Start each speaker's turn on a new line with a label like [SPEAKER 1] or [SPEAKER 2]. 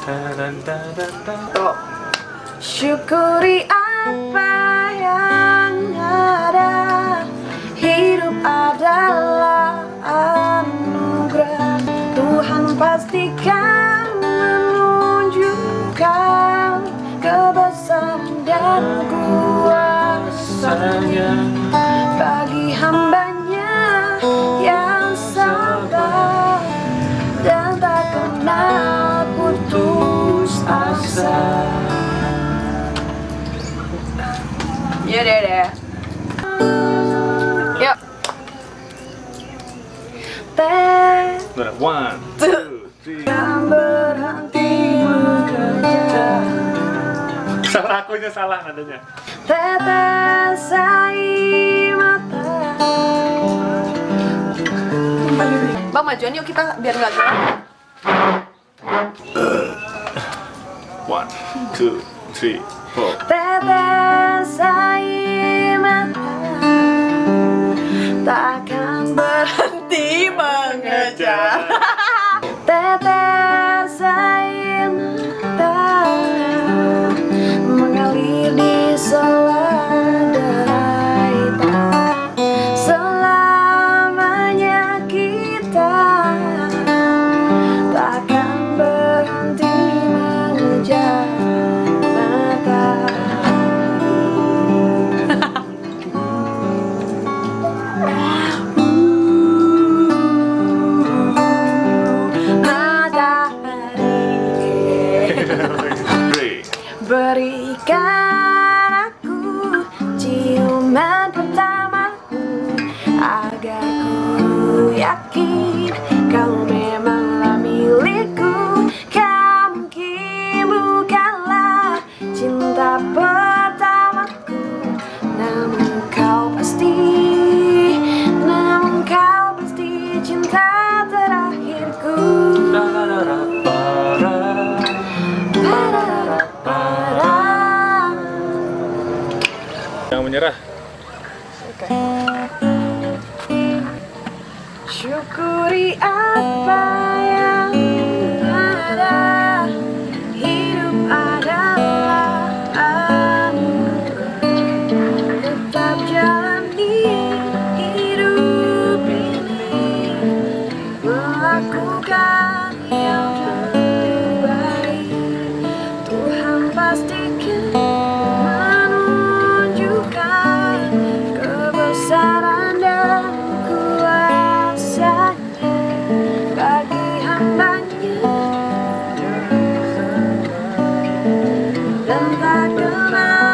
[SPEAKER 1] Tuh. Syukuri apa yang ada. Hidup adalah anugerah. Tuhan pastikan menunjukkan kebesaran dan kuasa-Nya bagi hamba-Nya yang sabar dan tak kenal putus asa. Ya deh. Yuk.
[SPEAKER 2] One, two, three.
[SPEAKER 1] Jangan berhenti bekerja.
[SPEAKER 2] Salah akunya, salah nadanya.
[SPEAKER 1] Tetes air mata. Bang, majuan yuk kita biar nggak gelap.
[SPEAKER 2] One, two, three, four.
[SPEAKER 1] Tetes air mata takkan berhenti mengejar. Tetes air mata mengalir di selai hitam. Selamanya kita takkan berhenti mengejar berikan aku ciuman pertamaku agar ku yakin kau memanglah milikku. Kau mungkin bukanlah cinta pertamaku, namun kau pasti cinta terakhirku.
[SPEAKER 2] Jangan menyerah.
[SPEAKER 1] Syukuri apa yang ada. Hidup adalah anugerah. Tetap jalani hidup ini, melakukan yang terbaik. Tuhan pastikan kebesaran dan kuasa-Nya bagi hamba-Nya dan tak kenal